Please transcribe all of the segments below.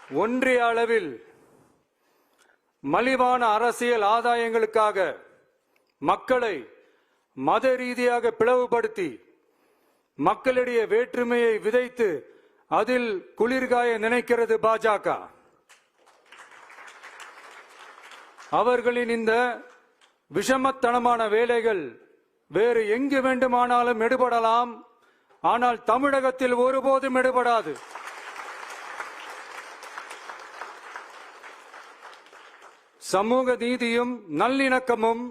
ஒன்றிய அளவில் மலிவான அரசியல் ஆதாயங்களுக்காக மக்களை மத ரீதியாக பிளவுபடுத்தி மக்களிடையே வேற்றுமையை விதைத்து அதில் குளிர்காய நினைக்கிறது பாஜக. அவர்களின் இந்த விஷமத்தனமான வேலைகள் வேறு எங்கு வேண்டுமானாலும் எடுபடலாம், ஆனால் தமிழகத்தில் ஒருபோதும் எடுபடாது. சமூக நீதியும் நல்லிணக்கமும்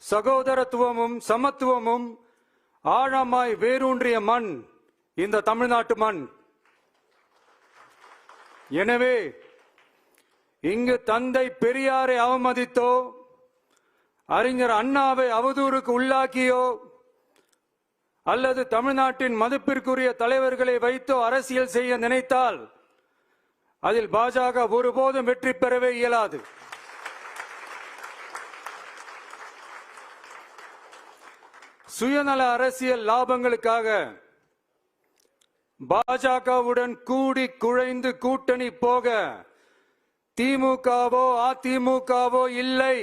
சகோதரத்துவமும் சமத்துவமும் ஆழமாய் வேரூன்றிய மண் இந்த தமிழ்நாட்டு மண். எனவே இங்கு தந்தை பெரியாரை அவமதித்தோ அறிஞர் அண்ணாவை அவதூறுக்கு உள்ளாக்கியோ அல்லது தமிழ்நாட்டின் மதிப்பிற்குரிய தலைவர்களை வைத்தோ அரசியல் செய்ய நினைத்தால் அதில் பாஜக ஒருபோதும் வெற்றி பெறவே இயலாது. சுயநல அரசியல் லாபங்களுக்காக பாஜகவுடன் கூடி குழைந்து கூட்டணி போக திமுகவோ அதிமுகவோ இல்லை.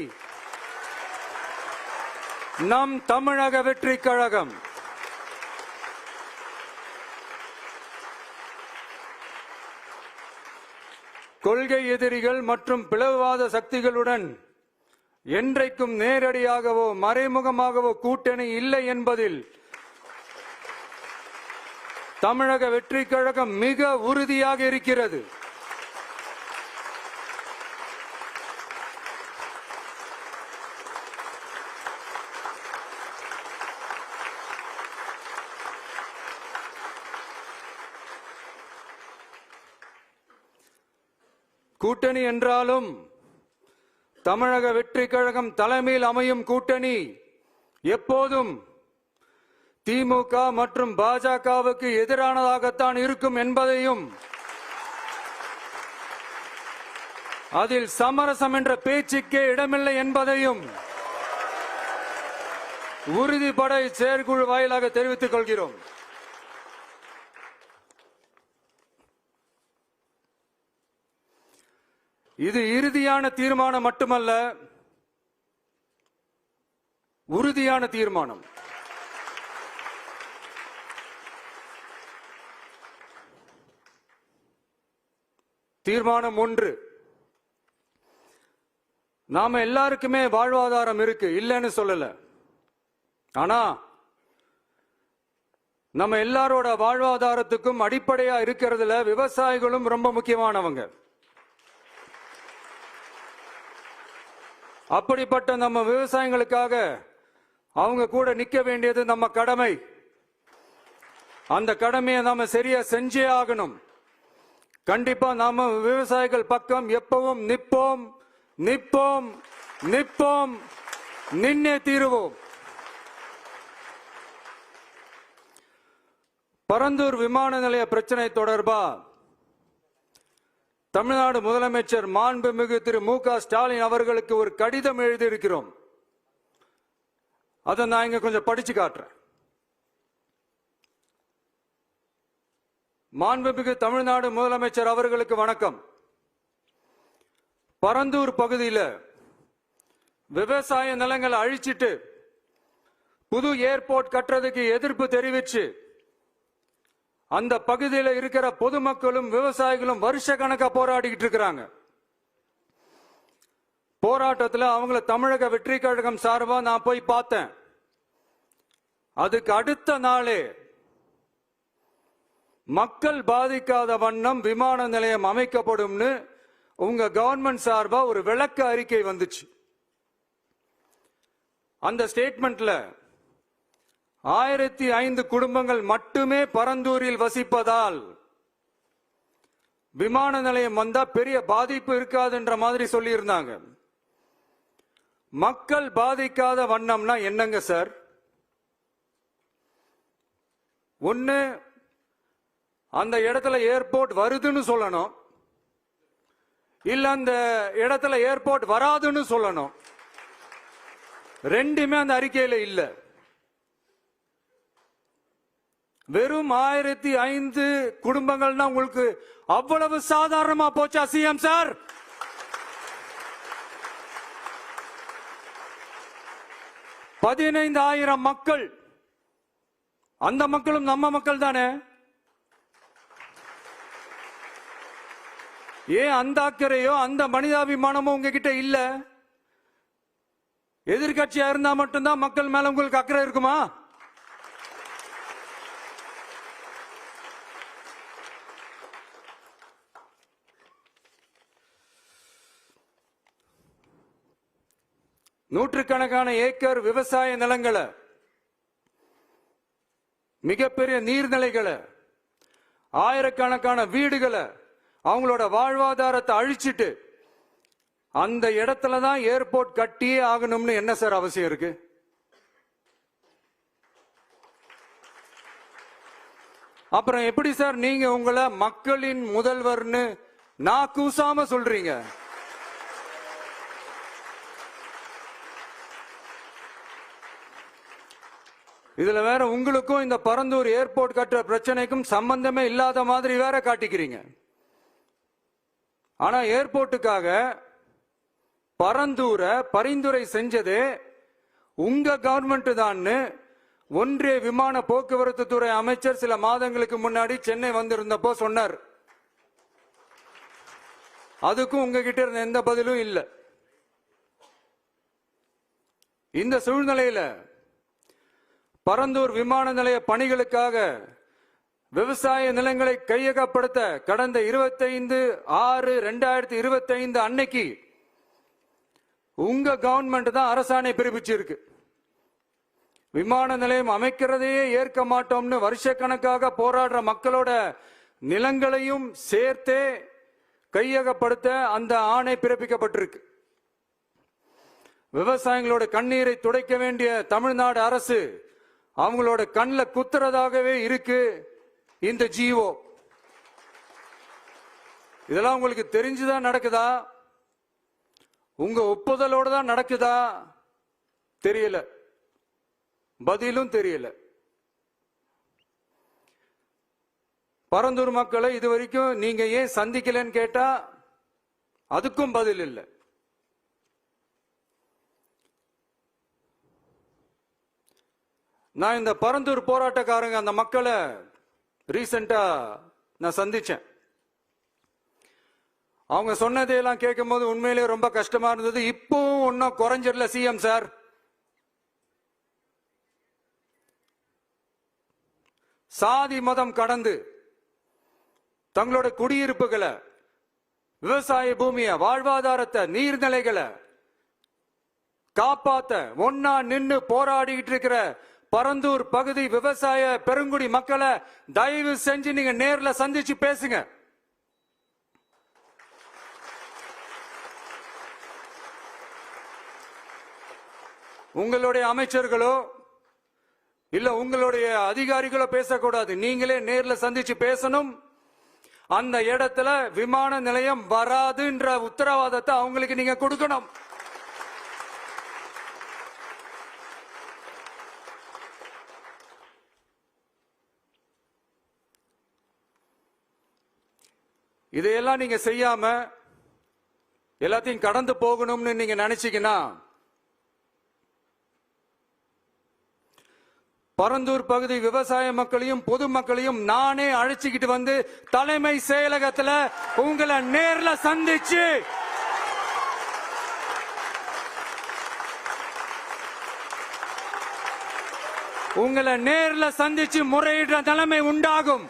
நம் தமிழக வெற்றி கழகம் கொள்கை எதிரிகள் மற்றும் பிளவுவாத சக்திகளுடன் என்றைக்கும் நேரடியாகவோ மறைமுகமாகவோ கூட்டணி இல்லை என்பதில் தமிழக வெற்றி கழகம் மிக உறுதியாக இருக்கிறது. கூட்டணி என்றாலும் தமிழக வெற்றி கழகம் தலைமையில் அமையும் கூட்டணி எப்போதும் திமுக மற்றும் பாஜகவுக்கு எதிரானதாகத்தான் இருக்கும் என்பதையும் அதில் சமரசம் என்ற பேச்சுக்கே இடமில்லை என்பதையும் உறுதிபட செயற்குழு வாயிலாக தெரிவித்துக் கொள்கிறோம். இது இறுதியான தீர்மானம் மட்டுமல்ல, உறுதியான தீர்மானம். தீர்மானம் 1, நாம எல்லாருக்குமே வாழ்வாதாரம் இருக்கு, இல்லைன்னு சொல்லல. ஆனா நம்ம எல்லாரோட வாழ்வாதாரத்துக்கும் அடிப்படையா இருக்கிறதுல விவசாயிகளும் ரொம்ப முக்கியமானவங்க. அப்படிப்பட்ட நம்ம விவசாயிகளுக்காக அவங்க கூட நிக்க வேண்டியது நம்ம கடமை. அந்த கடமையை நாம சரியா செஞ்சே ஆகணும். கண்டிப்பா நாம விவசாயிகள் பக்கம் எப்பவும் நிற்போம், நிற்போம், நிற்போம், நின்னே தீருவோம். பரந்தூர் விமான நிலைய பிரச்சனை தொடர்பா தமிழ்நாடு முதலமைச்சர் மாண்புமிகு திரு மு.க. ஸ்டாலின் அவர்களுக்கு ஒரு கடிதம் எழுதியிருக்கிறோம். அதை நான் இங்க கொஞ்சம் படிச்சு காட்டுறேன். மாண்புமிகு தமிழ்நாடு முதலமைச்சர் அவர்களுக்கு வணக்கம். பரந்தூர் பகுதியில் விவசாய நிலங்களை அழிச்சிட்டு புது ஏர்போர்ட் கட்டுறதுக்கு எதிர்ப்பு தெரிவிச்சு அந்த பகுதியில் இருக்கிற பொதுமக்களும் விவசாயிகளும் வருஷ கணக்கா போராடிக்கிட்டு இருக்கிறாங்க. போராட்டத்தில் அவங்கள தமிழக வெற்றி கழகம் சார்பா நான் போய் பார்த்தேன். அதுக்கு அடுத்த நாளே மக்கள் பாதிக்காத வண்ணம் விமான நிலையம் அமைக்கப்படும்னு உங்க கவர்மெண்ட் சார்பா ஒரு விளக்க அறிக்கை வந்துச்சு. அந்த ஸ்டேட்மெண்ட்ல 1005 குடும்பங்கள் மட்டுமே பரந்தூரில் வசிப்பதால் விமான நிலையம் வந்தா பெரிய பாதிப்பு இருக்காதுன்ற மாதிரி சொல்லி இருந்தாங்க. மக்கள் பாதிக்காத வண்ணம்னா என்னங்க சார்? ஒண்ணு அந்த இடத்துல ஏர்போர்ட் வருதுன்னு சொல்லணும், இல்ல அந்த இடத்துல ஏர்போர்ட் வராதுன்னு சொல்லணும். ரெண்டுமே அந்த அறிக்கையில இல்ல. வெறும் 1005 குடும்பங்கள்னா உங்களுக்கு அவ்வளவு சாதாரணமா போச்சா சிஎம் சார்? $15,000 மக்கள், அந்த மக்களும் நம்ம மக்கள் தானே. ஏன் அந்த அக்கறையோ அந்த மனிதாபிமானமோ உங்ககிட்ட இல்ல? எதிர்கட்சியா இருந்தா மட்டும்தான் மக்கள் மேல உங்களுக்கு அக்கறை இருக்குமா? நூற்றுக்கணக்கான ஏக்கர் விவசாய நிலங்களை, மிகப்பெரிய நீர்நிலைகளை, ஆயிரக்கணக்கான வீடுகளை, அவங்களோட வாழ்வாதாரத்தை அழிச்சிட்டு அந்த இடத்துல தான் ஏர்போர்ட் கட்டியே ஆகணும்னு என்ன சார் அவசியம் இருக்கு? அப்புறம் எப்படி சார் நீங்க உங்களை மக்களின் முதல்வர்னு நான் கூசாம சொல்றீங்க? இதுல வேற உங்களுக்கும் இந்த பரந்தூர் ஏர்போர்ட் கட்டுற பிரச்சனைக்கும் சம்பந்தமே இல்லாத மாதிரி வேற காட்டிக்கிறீங்க. ஆனா ஏர்போர்ட்டுக்காக பரந்தூரை பரிந்துரை செஞ்சதே உங்க கவர்மெண்ட் தான் ஒன்றிய விமான போக்குவரத்து துறை அமைச்சர் சில மாதங்களுக்கு முன்னாடி சென்னை வந்திருந்தப்போ சொன்னார். அதுக்கும் உங்ககிட்ட இருந்த எந்த பதிலும் இல்லை. இந்த சூழ்நிலையில பரந்தூர் விமான நிலைய பணிகளுக்காக விவசாய நிலங்களை கையகப்படுத்த கடந்த 25/6/2025 அன்னைக்கு உங்க கவர்மெண்ட் தான் அரசாணை பிறப்பிச்சிருக்கு. விமான நிலையம் அமைக்கிறதையே ஏற்க மாட்டோம்னு வருஷக்கணக்காக போராடுற மக்களோட நிலங்களையும் சேர்த்தே கையகப்படுத்த அந்த ஆணை பிறப்பிக்கப்பட்டிருக்கு. விவசாயிகளோட கண்ணீரை துடைக்க வேண்டிய தமிழ்நாடு அரசு அவங்களோட கண்ணில் குத்துறதாகவே இருக்கு இந்த ஜிஓ. இதெல்லாம் உங்களுக்கு தெரிஞ்சுதான் நடக்குதா? உங்க ஒப்புதலோட தான் நடக்குதா? தெரியல, பதிலும் தெரியல. பரந்தூர் மக்களை இதுவரைக்கும் நீங்க ஏன் சந்திக்கலன்னு கேட்டா அதுக்கும் பதில் இல்லை. நான் இந்த பரந்தூர் போராட்டக்காரங்க அந்த மக்களை ரீசெண்டா நான் சந்திச்சேன். அவங்க சொன்னதையெல்லாம் கேட்கும் போது உண்மையிலே ரொம்ப கஷ்டமா இருந்தது. இப்பவும் ஒன்னும் குறைஞ்சிடல சிஎம் சார். சாதி மதம் கடந்து தங்களோட குடியிருப்புகளை, விவசாய பூமியை, வாழ்வாதாரத்தை, நீர்நிலைகளை காப்பாத்த ஒன்னா நின்னு போராடிட்டு இருக்கிற பரந்தூர் பகுதி விவசாய பெருங்குடி மக்களை தயவு செஞ்சு நீங்க நேர்ல சந்திச்சு பேசுங்க. உங்களுடைய அமைச்சர்களோ இல்ல உங்களுடைய அதிகாரிகளோ பேசக்கூடாது. நீங்களே நேர்ல சந்திச்சு பேசணும். அந்த இடத்துல விமான நிலையம் வராதுன்ற உத்தரவாதத்தை அவங்களுக்கு நீங்க கொடுக்கணும். இதையெல்லாம் நீங்க செய்யாம எல்லாத்தையும் கடந்து போகணும்னு நீங்க நினைச்சீங்கன்னா பரந்தூர் பகுதி விவசாய மக்களையும் பொதுமக்களையும் நானே அழைச்சிக்கிட்டு வந்து தலைமை செயலகத்துல உங்களை நேர்ல சந்திச்சு முறையிடுற நிலைமை உண்டாகும்.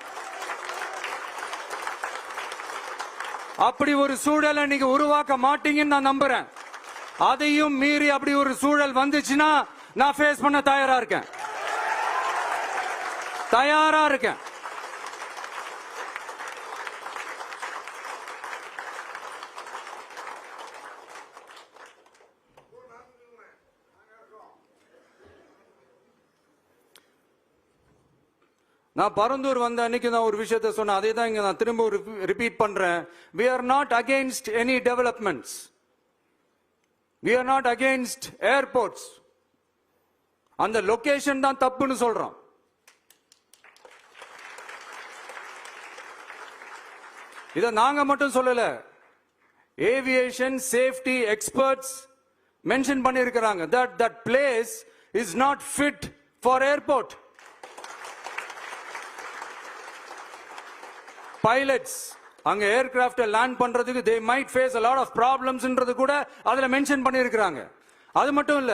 அப்படி ஒரு சூழலை நீங்க உருவாக்க மாட்டீங்கன்னு நான் நம்புறேன். அதையும் மீறி அப்படி ஒரு சூழல் வந்துச்சுன்னா நான் ஃபேஸ் பண்ண தயாரா இருக்கேன். நான் பரந்தூர் வந்த அன்னைக்கு நான் ஒரு விஷயத்தை சொன்னேன். அதே தான் இங்க நான் திரும்ப ரிப்பீட் பண்றேன். We are not against any developments. We are not against airports. அந்த லொகேஷன் தான் தப்புன்னு சொல்றோம். இத நாங்க மட்டும் சொல்லல, ஏவியேஷன் சேஃப்டி எக்ஸ்பர்ட்ஸ் மென்ஷன் பண்ணியிருக்கிறாங்க. that place is not fit for airport. Pilots அங்க ஏர்கிராஃப்ட் லேண்ட் பண்றதுக்கு they might face a lot of problems ன்றது கூட அதுல மென்ஷன் பண்ணியிருக்கிறாங்க. அது மட்டும் இல்ல,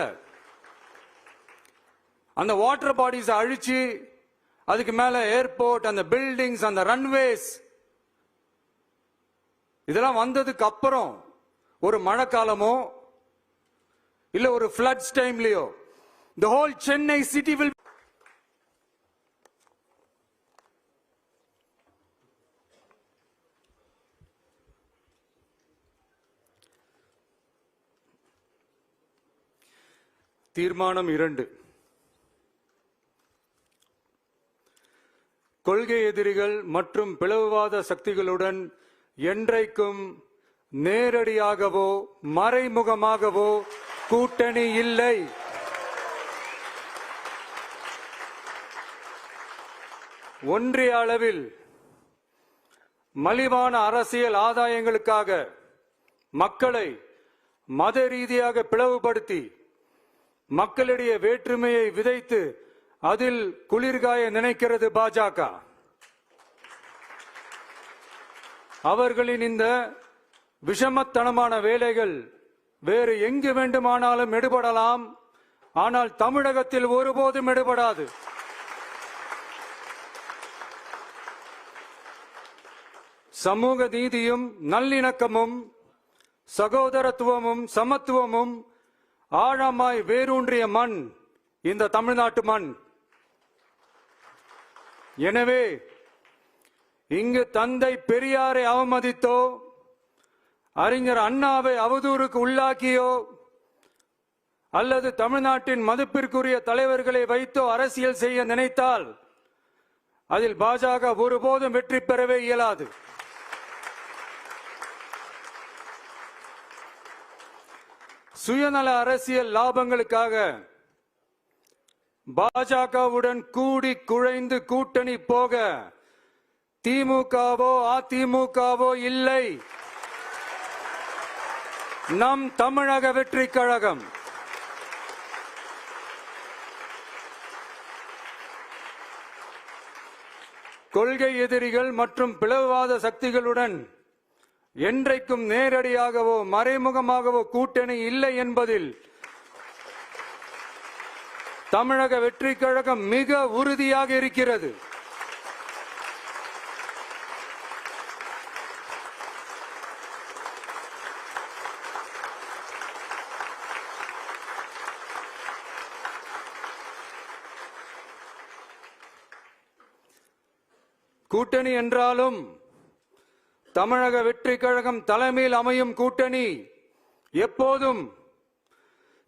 அந்த வாட்டர் பாடிஸ் அழிச்சு அதுக்கு மேல ஏர்போர்ட், அந்த பில்டிங்ஸ், அந்த ரன்வேஸ் இதெல்லாம் வந்ததுக்கு அப்புறம் ஒரு மழைக்காலமோ இல்ல ஒரு floods டைம்லயோ the whole Chennai city will தீர்மானம் 2. கொள்கை எதிரிகள் மற்றும் பிளவுவாத சக்திகளுடன் என்றைக்கும் நேரடியாகவோ மறைமுகமாகவோ கூட்டணி இல்லை. ஒன்றிய அளவில் மலிவான அரசியல் ஆதாயங்களுக்காக மக்களை மத ரீதியாக பிளவுபடுத்தி மக்களிடையே வேற்றுமையை விதைத்து அதில் குளிர்காய நினைக்கிறது பாஜக. அவர்களின் இந்த விஷமத்தனமான வேலைகள் வேறு எங்கு வேண்டுமானாலும் எடுபடலாம், ஆனால் தமிழகத்தில் ஒருபோதும் எடுபடாது. சமூக நீதியும் நல்லிணக்கமும் சகோதரத்துவமும் சமத்துவமும் ஆழமாய் வேரூன்றிய மண் இந்த தமிழ்நாட்டு மண். எனவே இங்கு தந்தை பெரியாரை அவமதித்தோ அறிஞர் அண்ணாவை அவதூறுக்கு உள்ளாக்கியோ அல்லது தமிழ்நாட்டின் மதிப்பிற்குரிய தலைவர்களை வைத்தோ அரசியல் செய்ய நினைத்தால் அதில் பாஜக ஒருபோதும் வெற்றி பெறவே இயலாது. சுயநல அரசியல் லாபங்களுக்காக பாஜகவுடன் கூடி குழைந்து கூட்டணி போக திமுகவோ அதிமுகவோ இல்லை. நம் தமிழக வெற்றி கழகம் கொள்கை எதிரிகள் மற்றும் பிளவுவாத சக்திகளுடன் என்றைக்கும் நேரடியாகவோ மறைமுகமாகவோ கூட்டணி இல்லை என்பதில் தமிழக வெற்றி கழகம் மிக உறுதியாக இருக்கிறது. கூட்டணி என்றாலும் தமிழக வெற்றி கழகம் தலைமையில் அமையும் கூட்டணி எப்போதும்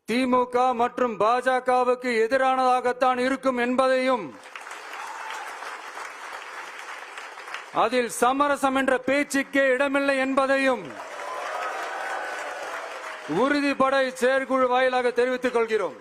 திமுக மற்றும் பாஜகவுக்கு எதிரானதாகத்தான் இருக்கும் என்பதையும் அதில் சமரசம் என்ற பேச்சுக்கே இடமில்லை என்பதையும் உறுதிப்பட செயற்குழு வாயிலாக தெரிவித்துக் கொள்கிறோம்.